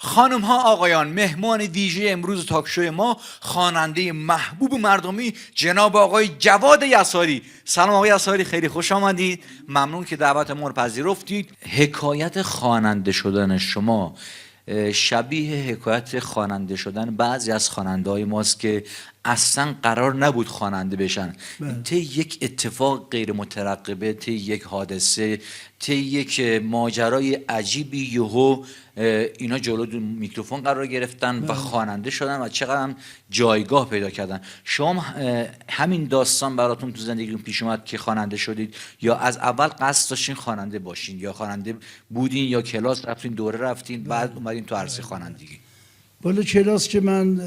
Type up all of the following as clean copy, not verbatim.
خانم ها آقایان، مهمان ویژه امروز تاکشوی ما خواننده محبوب مردمی جناب آقای جواد یساری. سلام آقای یساری، خیلی خوش آمدید. ممنون که دعوت ما رو پذیرفتید. حکایت خواننده شدن شما شبیه حکایت خواننده شدن بعضی از خواننده‌های ماست که اصلا قرار نبود خواننده بشن. طی یک اتفاق غیر مترقبه، طی یک حادثه، طی یک ماجرای عجیبی یهو اینا جلو میکروفون قرار گرفتن و خواننده شدن و چقدر هم جایگاه پیدا کردن. شما همین داستان براتون تو زندگیتون پیش اومد که خواننده شدید، یا از اول قصد داشتین خواننده باشین، یا خواننده بودین، یا کلاس رفتین، دوره رفتین، بعد اومدین تو عرصه خوانندگی؟ والا کلاس که من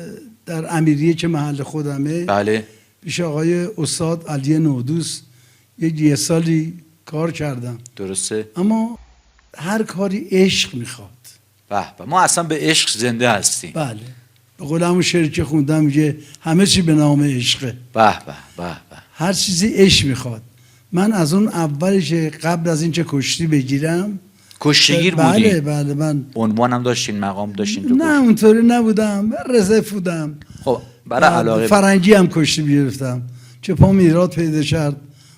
در امیریه که محل خودمه، بله، پیش آقای استاد علی نودوس یه سالی کار کردم. درسته. اما هر کاری عشق میخواد. به ما اصلا به عشق زنده هستیم. بله، به قول همون شعری که خوندم میگه همه چی به نام عشقه. به هر چیزی عشق میخواد. من از اون اولی که قبل از این که کشتی بگیرم، کشتیگیر بودی؟ بله من عنوانم داشتین، مقام داشتین تو؟ نه اونطوری نبودم، رزرو بودم. خب برای علاقه فرنگی هم کشتی گرفتم که پام ایراد پیدا کرد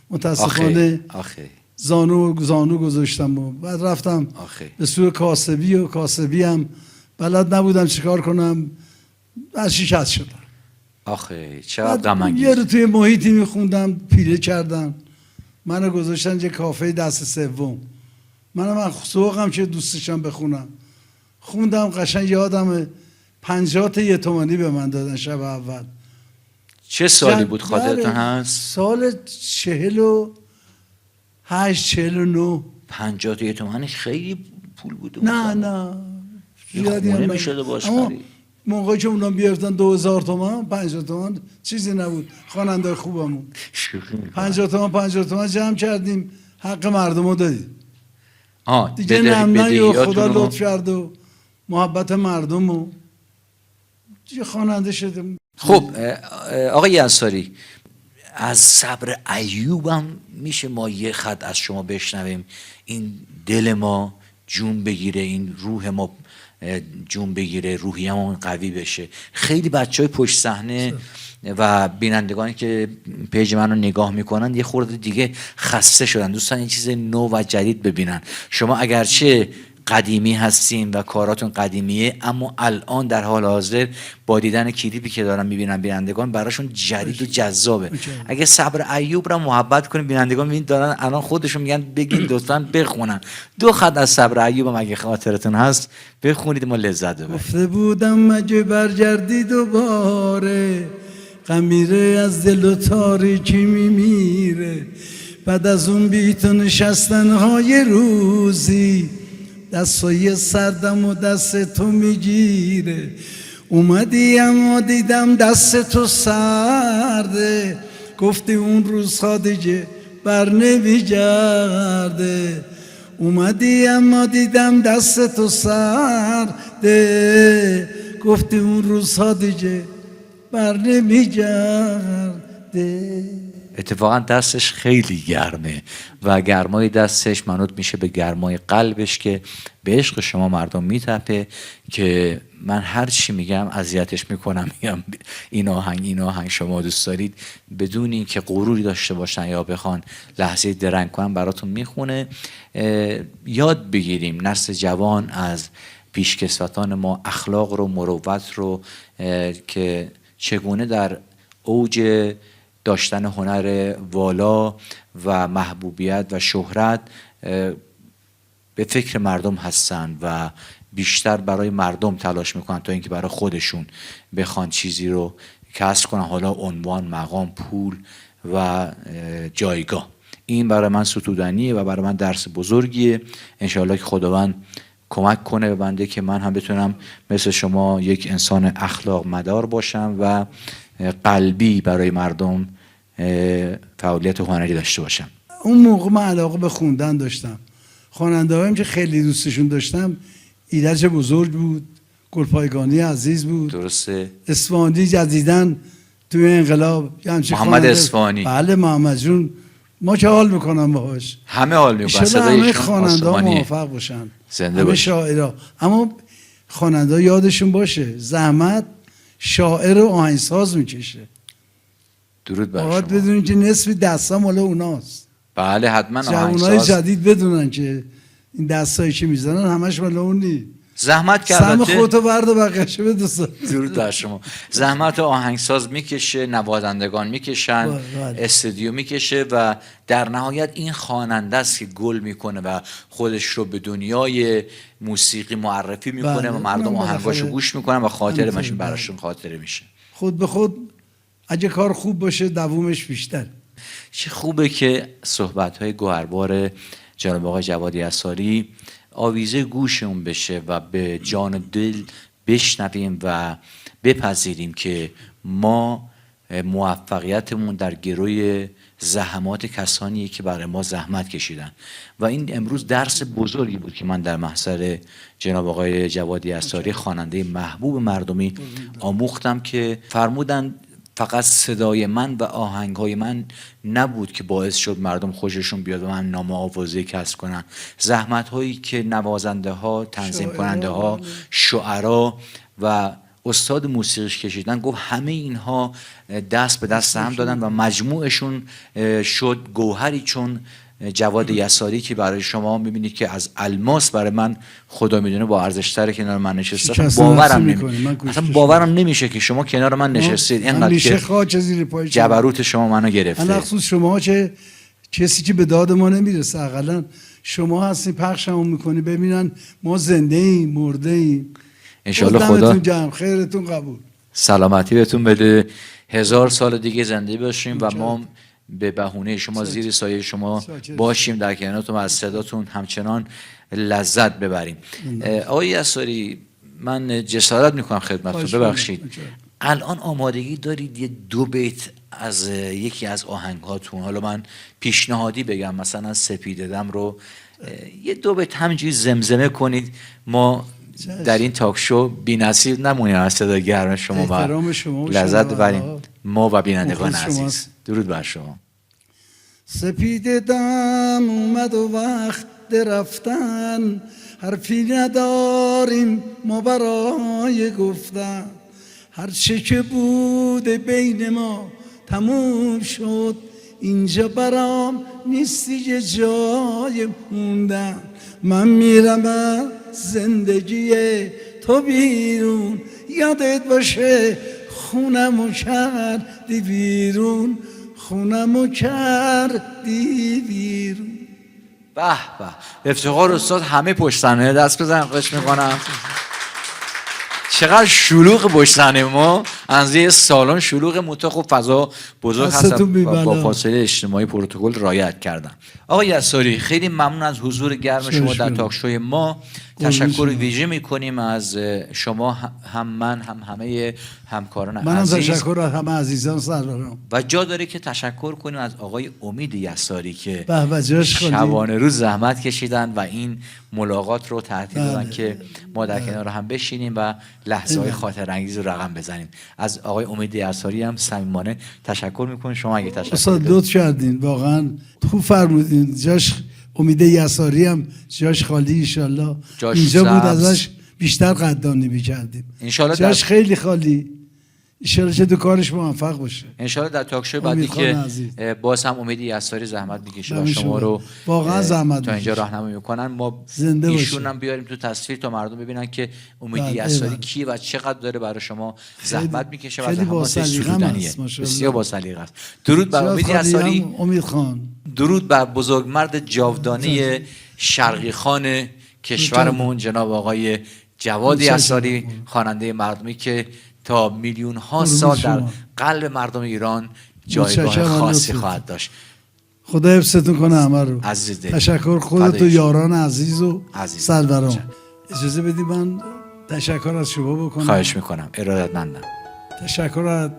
متاسفانه. آخه زانو گذاشتم و بعد رفتم به سوی کاسبی و کاسبی هم بلد نبودم چیکار کنم، از شکست شدم. آخه چقدر غم انگیز. یه رو توی محیطی میخوندم، پیله کردن منو گذاشتن یه کافه دست سوم. منم ذوقم که دوستشم بخونم، خوندم. قشنگ یادم 50 تا 1 تومانی به من دادن شب اول. چه سالی بود خاطرتون هست؟ سال 48 49. 50 تا 1 تومانی خیلی پول بود. نه زیادی هم نمیشد باش خرید. موقعی که اونا بیارفتن 2000 تومان 50 تومان چیزی نبود. خواننده خوبمون 50 تومان جمع کردیم، حق مردمو دادیم. دیگه نه خدا لطف کرد و محبت مردم و دیگه خواننده شدیم. خب آقای یساری، از صبر ایوب هم میشه ما یه خط از شما بشنویم؟ این دل ما جون بگیره، این روح ما جون بگیره، روحیمون قوی بشه. خیلی بچهای پشت صحنه و بینندگانی که پیج من رو نگاه میکنن یه خورده دیگه خسته شدن، دوستان این چیز نو و جدید ببینن. شما اگرچه قدیمی هستین و کاراتون قدیمیه، اما الان در حال حاضر با دیدن کلیپی که دارن میبینن بینندگان براشون جدید و جذابه. اگه صبر ایوب رو محبت کنیم، بینندگان میبینن دارن الان خودشون میگن بگین لطفاً بخونن. 2 خط از صبر ایوب هم اگه خاطرتون هست بخونید، ما لذت ببریم. گفته بودم مگه برگردی دوباره، غمیره از دل و تاریکی میمیره. بعد از اون بی تو نشستنهای روزی، دستای سردم و دست تو میگیره. اومدی اما دیدم دست تو سرده، گفتی اون روزها دیگه بر نمیگرده. اومدی اما دیدم دست تو سرده، گفتی اون روزها دیگه بر نمیگرده. اتفاقا دستش خیلی گرمه و گرمای دستش منوط میشه به گرمای قلبش که به عشق شما مردم میتپه. که من هر چی میگم اذیتش میکنم، میگم این آهنگ شما دوست دارید، بدون اینکه غروری داشته باشن یا بخوان لحظه درنگ کنن براتون میخونه. یاد بگیریم نسل جوان از پیشکسوتان ما اخلاق رو، مروت رو، که چگونه در اوج داشتن هنر والا و محبوبیت و شهرت به فکر مردم هستن و بیشتر برای مردم تلاش میکنن تا اینکه برای خودشون بخوان چیزی رو کسب کنن، حالا عنوان، مقام، پول و جایگاه. این برای من ستودنیه و برای من درس بزرگیه. انشاءالله که خداوند کمک کنه به بنده که من هم بتونم مثل شما یک انسان اخلاق مدار باشم و قلبی برای مردم فعالیت هنری داشته باشم. اون موقع من علاقه به خوندن داشتم. خواننده هایم که خیلی دوستشون داشتم، ایرج بزرگ بود، گلپایگانی عزیز بود، درسته، اصفهانی جدیدن توی انقلاب، محمد اصفهانی. بله محمد جون، ما که حال میکنم باهاش، همه حال میکنن. همه خواننده ها موفق باشن، زنده باشن. شاعرها. اما خواننده یادشون باشه زحمت شاعر و آهنگساز میکشه. درود بر باید شما. بدونین که نصف دستا مال اوناست. بله حتما جوانای آهنگساز جدید بدونن که این دستایی که میزنن همش مال اون نیست. زحمت سم کرده. خودتو برد و بقیه‌شو به دوست. درود بر شما. زحمت آهنگساز میکشه، نوازندگان میکشن، بله. استودیو میکشه و در نهایت این خواننده است که گل میکنه و خودش رو به دنیای موسیقی معرفی میکنه بله. و مردم اونم آهنگاشو بالاخره گوش میکنن و خاطر همینطوره. ماشین براشون بله. خاطره میشه. خود به خود اگه کار خوب باشه دوومش بیشتر. چه خوبه که صحبت‌های گوهربار جناب آقای جواد یساری آویزه گوشمون بشه و به جان و دل بشنویم و بپذیریم که ما موفقیتمون در گروی زحمات کسانیه که برای ما زحمت کشیدن و این امروز درس بزرگی بود که من در محضر جناب آقای جواد یساری خواننده محبوب مردمی آموختم که فرمودن فقط صدای من و آهنگهای من نبود که باعث شد مردم خوششون بیاد و من نام آوازی کسب کنن. زحمت هایی که نوازنده ها، تنظیم کننده ها، شعرا و استاد موسیقیش کشیدن، گفت همه اینها دست به دست هم دادن و مجموعشون شد گوهری چون جواد یساری که برای شما میبینید که از الماس برای من خدا میدونه با ارزش‌تره کنار من نشسته. اصلا باورم نمیشه که شما کنار من نشستید اینقدر که خاک زیر پای جبروت شما منو گرفته. خصوص شما که کسی که به داد ما نمیرسه، حداقل شما هستین پخشمون میکنی ببینن ما زنده ایم مرده ایم. انشالله خدا جمع خیرتون قبول، سلامتی بهتون بده، 1000 سال دیگه زنده باشیم و ما به بهونه شما زیر سایه شما باشیم، در کنارتون و از صداتون همچنان لذت ببریم. آقای یساری من جسارت میکنم خدمتتون، ببخشید الان آمادگی دارید یه 2 بیت از یکی از آهنگاتون، حالا من پیشنهادی بگم مثلا سپیده دم رو یه 2 بیت همینجوری زمزمه کنید، ما در این تاک شو بی‌نصیب نمونیم از صدای گرم شما و لذت ببریم ما و بینندگان عزیز. درود بر شما. سپیده دم اومد و وقت رفتن، حرفی نداریم ما برای گفتن، هر چه که بوده بین ما تموم شد، اینجا برام نیستی یه جای موندن، من میرم از زندگی تو بیرون، یادت باشه خونمو کردی بیرون، خونمو کردی بیرون. به به، افتخار استاد همه پشت صحنه دست بزنن خواهش میکنم. چقدر شلوغ پشت صحنه ما، از یه سالن شلوغ متخ و فضا بزرگ هست با فاصله اجتماعی پروتکل رعایت کردن. آقای یساری خیلی ممنون از حضور گرم شما در تاک شوی ما. تشکر ویژه میکنیم از شما، هم من هم همه همکاران عزیز. منم تشکر از همه عزیزان سرورم. و جا داره که تشکر کنیم از آقای امید یساری که شبانه روز زحمت کشیدن و این ملاقات رو ترتیب دادن که ما در کنار هم بشینیم و لحظه های خاطر انگیز رو رقم بزنیم. از آقای امید یساری هم صمیمانه تشکر میکنیم. شما اگه تشکر استاد لطف کردین، واقعا خوب فرمودین. جاش امید یساری هم جاش خالی، انشالله اینجا بود ازش بیشتر قدردانی می‌کردیم. جاش خیلی خالی، انشالله چه تو کارش موفق باشه. انشالله در تاک شو بعدی که باز هم امید یساری زحمت میکشه و شما رو واقعا زحمت تا اینجا راهنمایی میکنن، ما ایشون هم بیاریم تو تصویر تا مردم ببینن که امید یساری کیه و چقدر داره برای شما زحمت میکشه و زحماتش ستودنیه. بسیار با سلیقه است. درود بر امید یساری، امید خان. درود بر بزرگمرد جاودانه شرقی خان کشورمون جناب آقای جواد یساری، خواننده مردمی که تا میلیون ها سال در قلب مردم ایران جایگاه خاصی خواهد داشت. خدا حفظتون کنه همه رو. عزیز دل. تشکر خودت و یاران عزیز و سروران. اجازه بدید من تشکر از شما بکنم. خواهش میکنم، ارادتمندم. تشکر از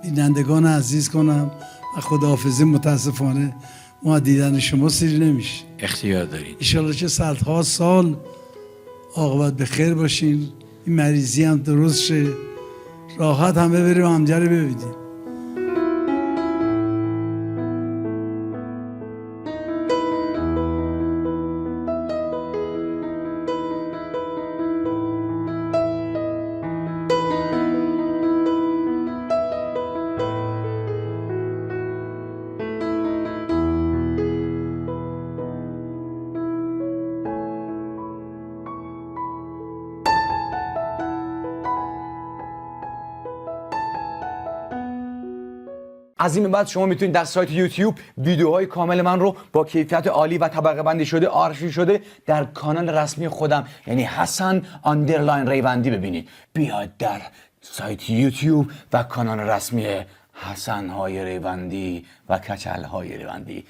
بینندگان عزیز کنم و خداحافظی. متاسفانه ما دیدن شما سیر نمیشه. اختیار دارید. انشالله که صدها سال عاقبت به خیر باشین، این مریضی هم درست شه، راحت هم ببریم همجا رو ببینیم. از این به بعد شما میتونید در سایت یوتیوب ویدیوهای کامل من رو با کیفیت عالی و طبقه بندی شده آرشیو شده در کانال رسمی خودم یعنی حسن آندرلاین ریوندی ببینید. بیاید در سایت یوتیوب و کانال رسمی حسن های ریوندی و کچل های ریوندی